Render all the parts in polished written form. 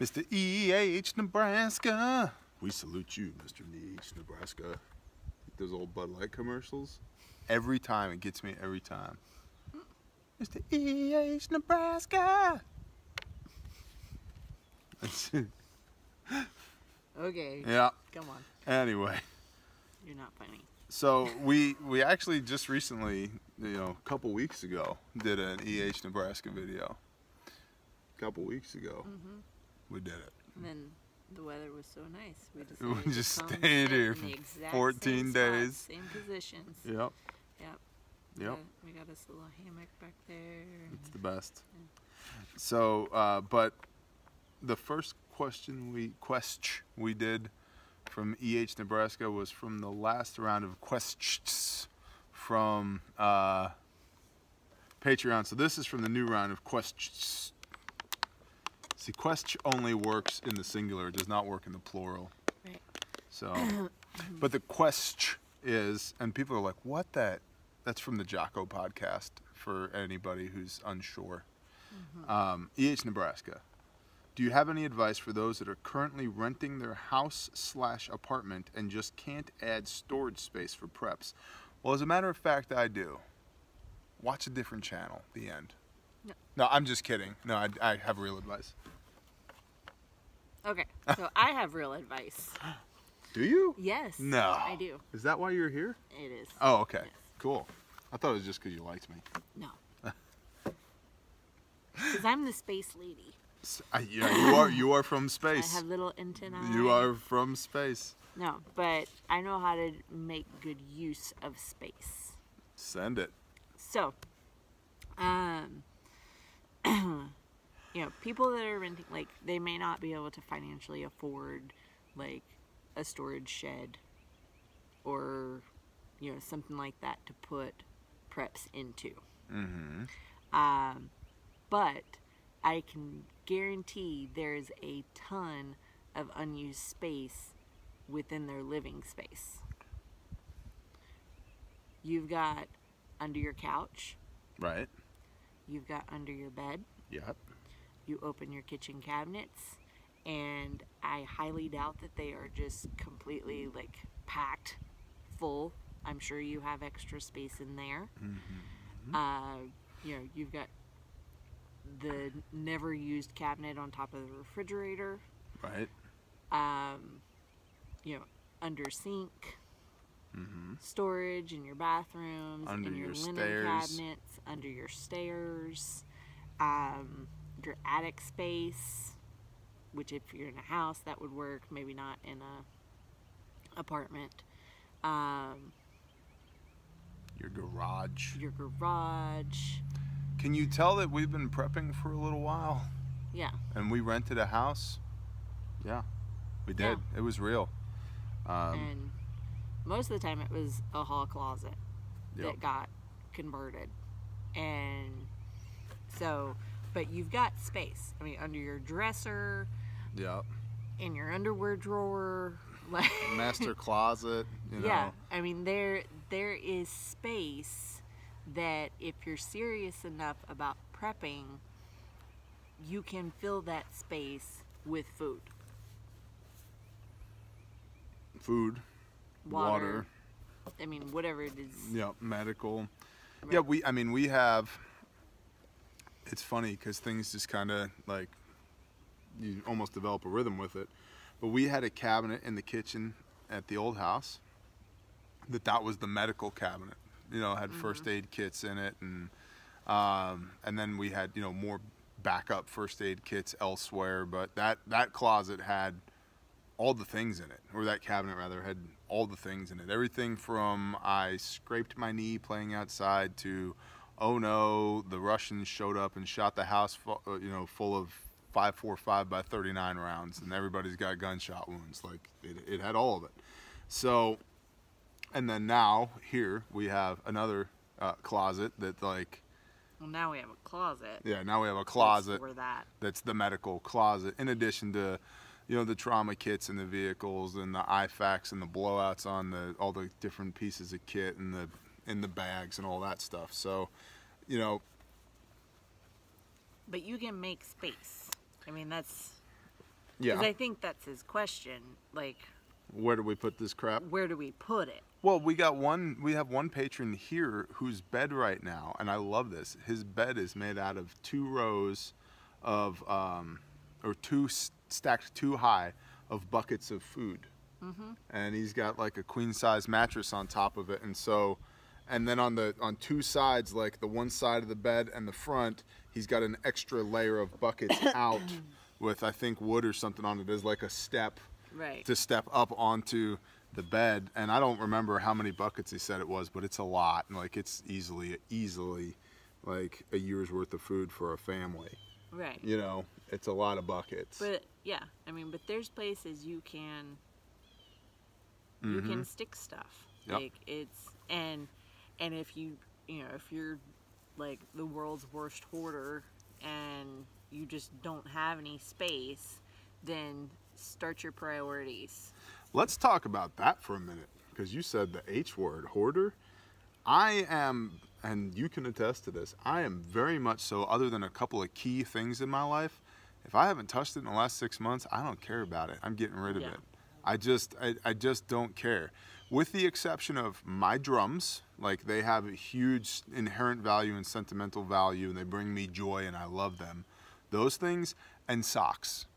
Mr. E.H. Nebraska. We salute you, Mr. E.H. Nebraska. Those old Bud Light commercials. Every time, it gets me every time. Mr. E.H. Nebraska. Okay. Yeah. Come on. Anyway. You're not funny. So we actually just recently, a couple weeks ago, did an E.H. Nebraska video. A couple weeks ago, we did it. And then the weather was so nice. We We decided just to come stayed sit here in the for exact 14 same days. Spots, same positions. Yep. Yep. We got us a little hammock back there. It's the best. So, but the first question we did from E.H. Nebraska was from the last round of questions from Patreon. So this is from the new round of questions. See, quest only works in the singular. It does not work in the plural. Right. So, but the quest is, and people are like, what that? That's from the Jocko podcast for anybody who's unsure. E.H. Nebraska. Do you have any advice for those that are currently renting their house/apartment and just can't add storage space for preps? Well, as a matter of fact, I do. Watch a different channel. The end. No, I'm just kidding. No, I have real advice. Okay. So I have real advice. Do you? Yes. No. I do. Is that why you're here? It is. Oh, okay. Yes. Cool. I thought it was just because you liked me. No. Because I'm the space lady. Yeah, you are from I space. have little antennae. You are from space. No, but I know how to make good use of space. Send it. So, people that are renting, like, they may not be able to financially afford, like, a storage shed or, something like that to put preps into. But I can guarantee there's a ton of unused space within their living space. You've got under your couch. Right. You've got under your bed. Yep. You open your kitchen cabinets, and I highly doubt that they are just completely, like, packed full. I'm sure you have extra space in there. You've got the never used cabinet on top of the refrigerator. Right. Under sink. Storage in your bathrooms, Under in your your linen stairs. cabinets, under your stairs, your attic space, which if you're in a house that would work, maybe not in a apartment. Your garage. Your garage. Can you tell that we've been prepping for a little while? Yeah. And we rented a house? Yeah, we did. Yeah. It was real. And most of the time it was a hall closet Yep. that got converted. And so, but you've got space. I mean, under your dresser, Yep. in your underwear drawer, like Master closet, Yeah, I mean there is space that if you're serious enough about prepping, you can fill that space with food. Food, water. I mean, whatever it is. Yep, medical. Right. Yeah, we have, it's funny because things just kind of like, you almost develop a rhythm with it. But we had a cabinet in the kitchen at the old house that was the medical cabinet. Had first aid kits in it, and then we had more backup first aid kits elsewhere. But that closet had all the things in it, or that cabinet rather had all the things in it. Everything from I scraped my knee playing outside to, oh no, the Russians showed up and shot the house full of 5.45 by 39 rounds, and everybody's got gunshot wounds. Like it had all of it. So, and then now here we have another closet that like. Well, now we have a closet. Yeah, now we have a closet for that. That's the medical closet. In addition to, the trauma kits in the vehicles and the IFAKs and the blowouts on all the different pieces of kit and in the bags and all that stuff. So, But you can make space. I mean, that's Yeah. Because I think that's his question. Like, Where do we put this crap? where do we put it? Well, we have one patron here whose bed right now, and I love this. His bed is made out of 2 rows of, or stacked 2 high of buckets of food. Mm-hmm. And he's got like a queen size mattress on top of it. And then on 2 sides, like the one side of the bed and the front, he's got an extra layer of buckets out with, I think, wood or something on it as like a step. Right. To step up onto the bed. And I don't remember how many buckets he said it was, but it's a lot. And like it's easily like a year's worth of food for a family. Right. You know, it's a lot of buckets. But yeah, I mean, but there's places you can stick stuff. Yep. Like it's and if if you're like the world's worst hoarder and you just don't have any space, then start your priorities. Let's talk about that for a minute, because you said the H word, hoarder. I am, and you can attest to this, I am very much so, other than a couple of key things in my life. If I haven't touched it in the last 6 months, I don't care about it. I'm getting rid of it. I just don't care. With the exception of my drums, like they have a huge inherent value and sentimental value, and they bring me joy and I love them. Those things, and socks.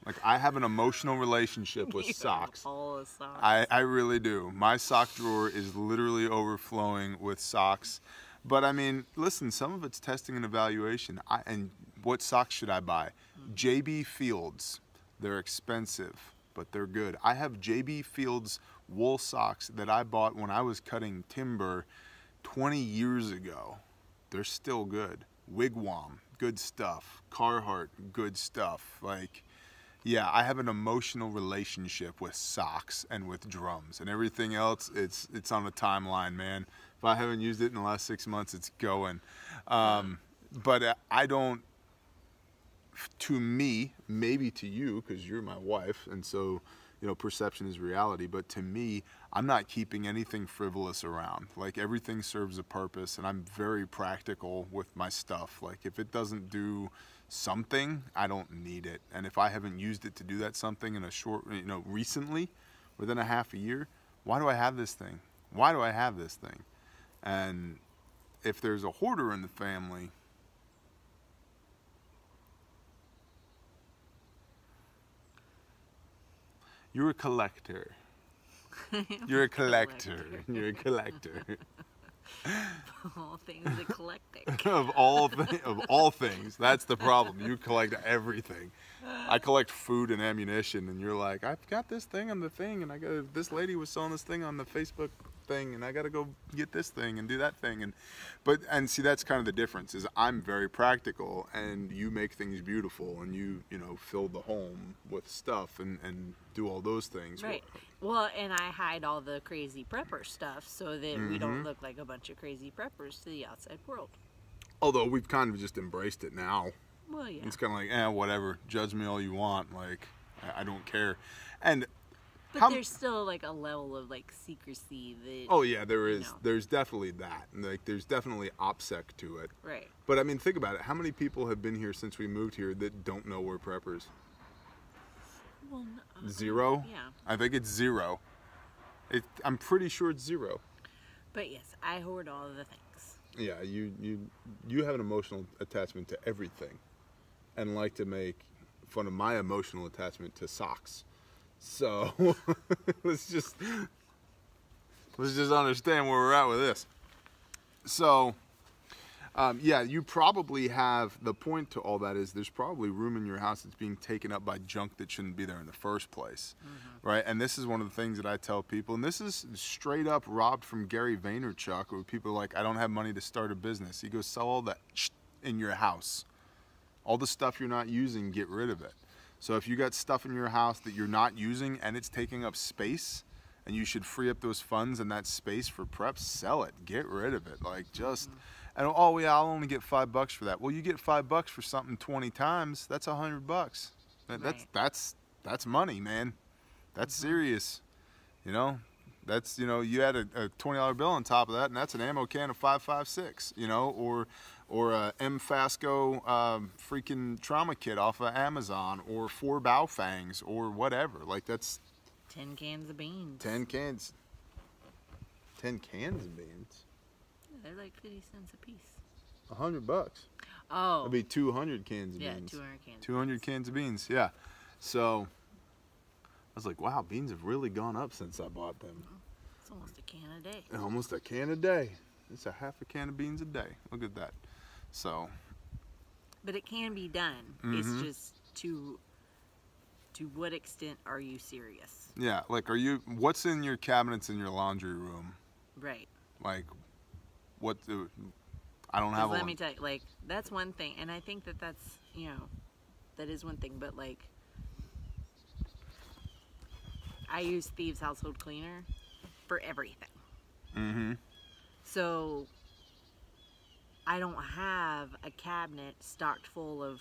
Like I have an emotional relationship with socks. All the socks. I really do. My sock drawer is literally overflowing with socks. But I mean, listen, some of it's testing and evaluation. And what socks should I buy? JB Fields. They're expensive, but they're good. I have JB Fields wool socks that I bought when I was cutting timber 20 years ago. They're still good. Wigwam, good stuff. Carhartt, good stuff. Like, yeah, I have an emotional relationship with socks and with drums, and everything else, it's on a timeline, man. If I haven't used it in the last 6 months, it's going. But I don't, to me, maybe to you, because you're my wife, and so, you know, perception is reality, but to me, I'm not keeping anything frivolous around. Like, everything serves a purpose, and I'm very practical with my stuff. Like, if it doesn't do something, I don't need it. And if I haven't used it to do that something in a short, recently, within a half a year, why do I have this thing? Why do I have this thing? And if there's a hoarder in the family, you're a collector. You're a collector. You're a collector. All things eclectic. of all things. That's the problem. You collect everything. I collect food and ammunition, and you're like, I've got this thing on the thing, and this lady was selling this thing on the Facebook thing, and I got to go get this thing and do that thing. And see, that's kind of the difference. Is I'm very practical, and you make things beautiful, and you fill the home with stuff and do all those things. Right. Well, and I hide all the crazy prepper stuff so that we don't look like a bunch of crazy preppers to the outside world. Although we've kind of just embraced it now. Well, yeah. It's kind of like, whatever. Judge me all you want. Like, I don't care. And but there's still like a level of like secrecy that. Oh yeah, there is. There's definitely that. Like, there's definitely OPSEC to it. Right. But I mean, think about it. How many people have been here since we moved here that don't know we're preppers? Well, no, 0? Yeah. I think it's 0. I'm pretty sure it's 0. But yes, I hoard all of the things. Yeah, you have an emotional attachment to everything, and like to make fun of my emotional attachment to socks. So let's just understand where we're at with this. So you probably have, the point to all that is there's probably room in your house that's being taken up by junk that shouldn't be there in the first place, right? And this is one of the things that I tell people, and this is straight up robbed from Gary Vaynerchuk, where people are like, I don't have money to start a business. He goes, sell all that in your house. All the stuff you're not using, get rid of it. So if you got stuff in your house that you're not using and it's taking up space, and you should free up those funds and that space for prep, sell it, get rid of it. Like, just... And I'll only get $5 for that. Well, you get $5 for something 20 times. That's $100. Right. That's money, man. That's serious. You had a $20 bill on top of that, and that's an ammo can of 5.56. or a M Fasco freaking trauma kit off of Amazon, or 4 Baofangs, or whatever. Like, that's 10 cans of beans. 10 cans. 10 cans of beans. Yeah, they're like 50 cents a piece. $100. Oh. That'd be 200 cans of yeah, beans. 200 cans. 200 cans of beans. Yeah. So I was like, wow, beans have really gone up since I bought them. It's almost a can a day. Almost a can a day. It's a half a can of beans a day. Look at that. So. But it can be done. It's just to what extent are you serious? Yeah, like, what's in your cabinets in your laundry room? Right. Like, I don't have a Let me tell you, like, that's one thing. And I think that's, that is one thing. But, like, I use Thieves Household Cleaner for everything. Mm-hmm. So I don't have a cabinet stocked full of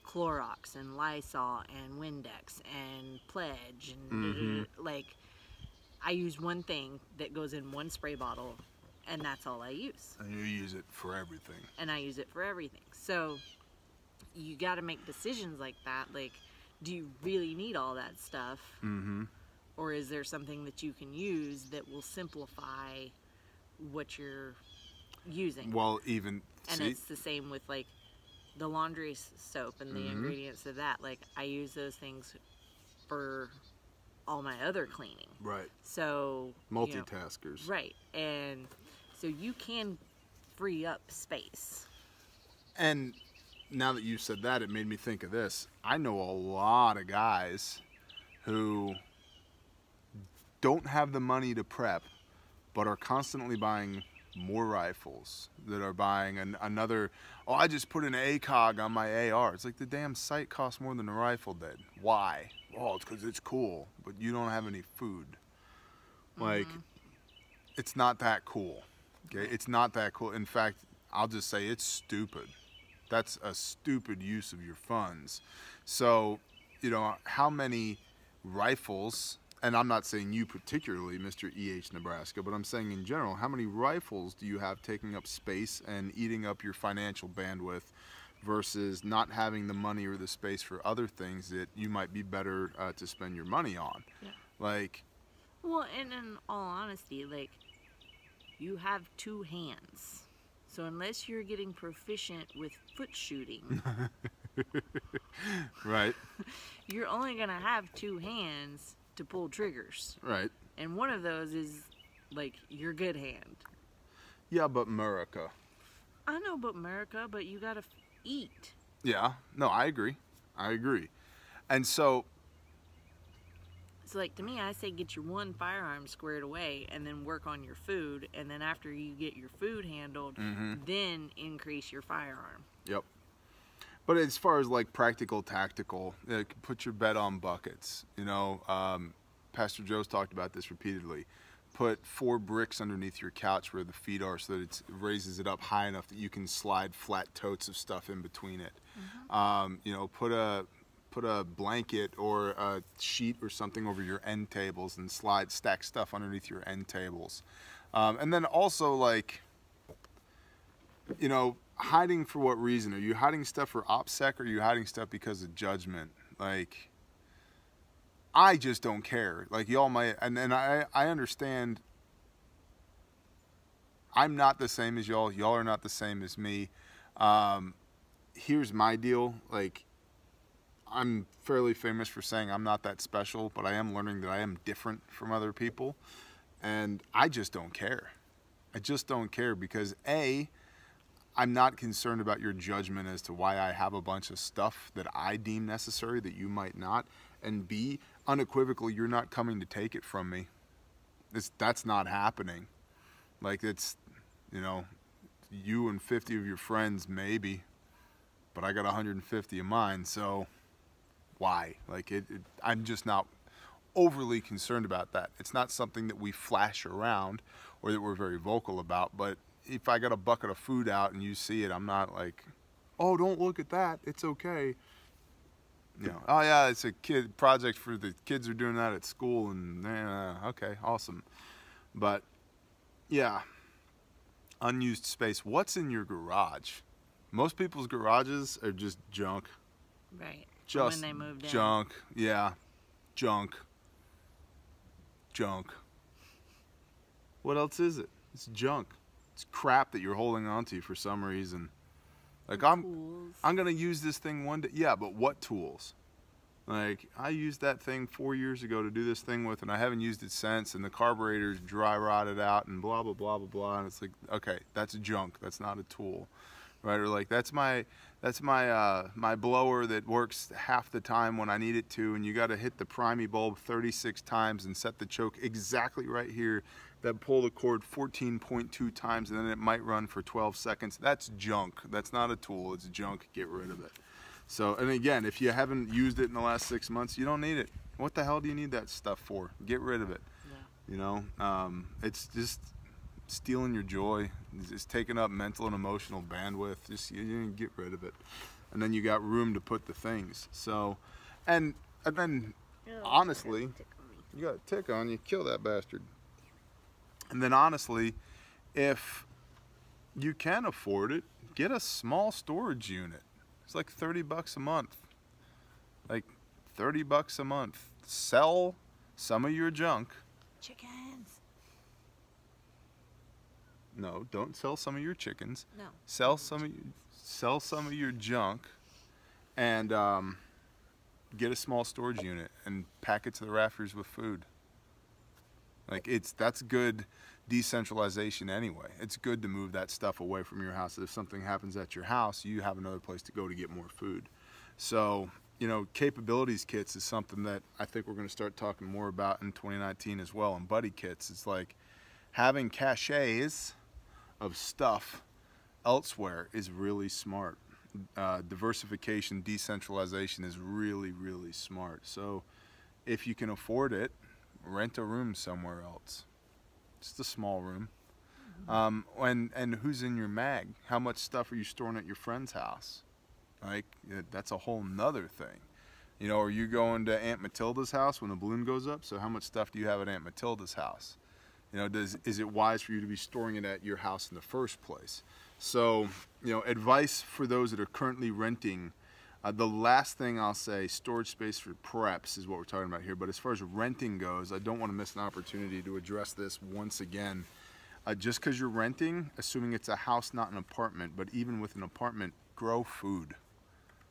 Clorox and Lysol and Windex and Pledge and like, I use one thing that goes in one spray bottle, and that's all I use. And you use it for everything. And I use it for everything. So you got to make decisions like that. Like, do you really need all that stuff? Mm-hmm. Or is there something that you can use that will simplify what you're using? Well, even and it's the same with, like, the laundry soap and the ingredients of that. Like, I use those things for all my other cleaning. Right. So Multitaskers. Right. And so you can free up space. And now that you said that, it made me think of this. I know a lot of guys who don't have the money to prep, but are constantly buying more rifles, that are buying another, I just put an ACOG on my AR. It's like, the damn sight costs more than the rifle did. Why? It's because it's cool, but you don't have any food. Like, it's not that cool. Okay? It's not that cool. In fact, I'll just say it's stupid. That's a stupid use of your funds. So, how many rifles, and I'm not saying you particularly, Mr. E.H. Nebraska, but I'm saying in general, how many rifles do you have taking up space and eating up your financial bandwidth versus not having the money or the space for other things that you might be better to spend your money on? Yeah. Like... Well, and in all honesty, like, you have 2 hands. So unless you're getting proficient with foot shooting... Right. You're only going to have 2 hands to pull triggers. Right. And one of those is, like, your good hand. Yeah, but America. I know, but America, but you gotta eat. Yeah. No, I agree. And so... So, like, to me, I say get your one firearm squared away and then work on your food. And then after you get your food handled, then increase your firearm. Yep. But as far as, like, practical, tactical, put your bet on buckets. Pastor Joe's talked about this repeatedly. Put 4 bricks underneath your couch where the feet are, so that it raises it up high enough that you can slide flat totes of stuff in between it. Put a blanket or a sheet or something over your end tables and stack stuff underneath your end tables. And then also, like, hiding for what reason? Are you hiding stuff for OPSEC, or are you hiding stuff because of judgment? Like, I just don't care. Like, y'all might, and I understand I'm not the same as y'all. Y'all are not the same as me. Here's my deal. Like, I'm fairly famous for saying I'm not that special, but I am learning that I am different from other people. And I just don't care. I just don't care because, A, I'm not concerned about your judgment as to why I have a bunch of stuff that I deem necessary that you might not. And B, unequivocally, you're not coming to take it from me. That's not happening. Like, it's, you and 50 of your friends, maybe. But I got 150 of mine, so why? Like, I'm just not overly concerned about that. It's not something that we flash around or that we're very vocal about, but if I got a bucket of food out and you see it, I'm not like, oh, don't look at that, it's okay. Oh yeah, it's a kid project for the kids are doing that at school, and okay, awesome. But yeah, unused space. What's in your garage? Most people's garages are just junk. Right. Just when they moved in. junk. Yeah. Junk. Junk. What else is it? It's junk. It's crap that you're holding onto for some reason. Like Tools. I'm gonna use this thing one day. Yeah, but what tools? Like I used that thing 4 years ago to do this thing with, and I haven't used it since. And the carburetor's dry rotted out, and blah blah blah blah blah. And it's like, okay, that's junk. That's not a tool, right? Or like that's my my blower that works half the time when I need it to, and you got to hit the primey bulb 36 times and set the choke exactly right here. That pull the cord 14.2 times, and then it might run for 12 seconds. That's junk. That's not a tool. It's junk. Get rid of it. So, and again, if you haven't used it in the last 6 months, you don't need it. What the hell do you need that stuff for? Get rid of it. Yeah. You know, it's just stealing your joy. It's taking up mental and emotional bandwidth. Just you get rid of it, and then you got room to put the things. So, and then honestly, you got a tick on you. Kill that bastard. And then honestly, if you can afford it, get a small storage unit. It's like $30 a month. Like $30 a month. Sell some of your junk. Chickens. No, don't sell some of your chickens. No. Sell some of your junk, and get a small storage unit and pack it to the rafters with food. Like that's good decentralization anyway. It's good to move that stuff away from your house. If something happens at your house, you have another place to go to get more food. So, you know, capabilities kits is something that I think we're going to start talking more about in 2019 as well. And buddy kits, it's like having caches of stuff elsewhere is really smart. Diversification, decentralization is really, really smart. So if you can afford it, rent a room somewhere else. Just a small room. And who's in your mag? How much stuff are you storing at your friend's house? Like, that's a whole nother thing. You know, are you going to Aunt Matilda's house when the balloon goes up? So how much stuff do you have at Aunt Matilda's house? You know, is it wise for you to be storing it at your house in the first place? So, you know, advice for those that are currently renting. The last thing I'll say, storage space for preps is what we're talking about here. But as far as renting goes, I don't want to miss an opportunity to address this once again. Just because you're renting, assuming it's a house, not an apartment, but even with an apartment, grow food.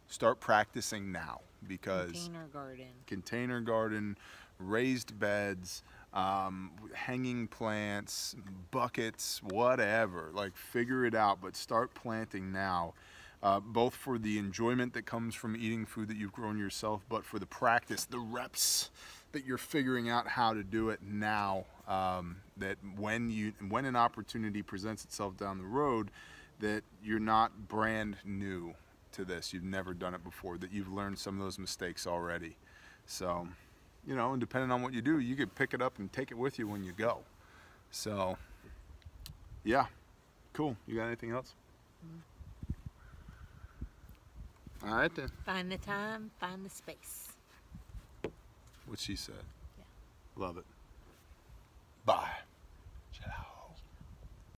Start practicing now, because container garden, raised beds, hanging plants, buckets, whatever. Like, figure it out, but start planting now. Both for the enjoyment that comes from eating food that you've grown yourself, but for the practice, the reps that you're figuring out how to do it now, that when an opportunity presents itself down the road, that you're not brand new to this. You've never done it before, that you've learned some of those mistakes already. So, you know, and depending on what you do, you could pick it up and take it with you when you go. So, yeah, cool. You got anything else? All right then. Find the time, find the space. What she said. Yeah. Love it.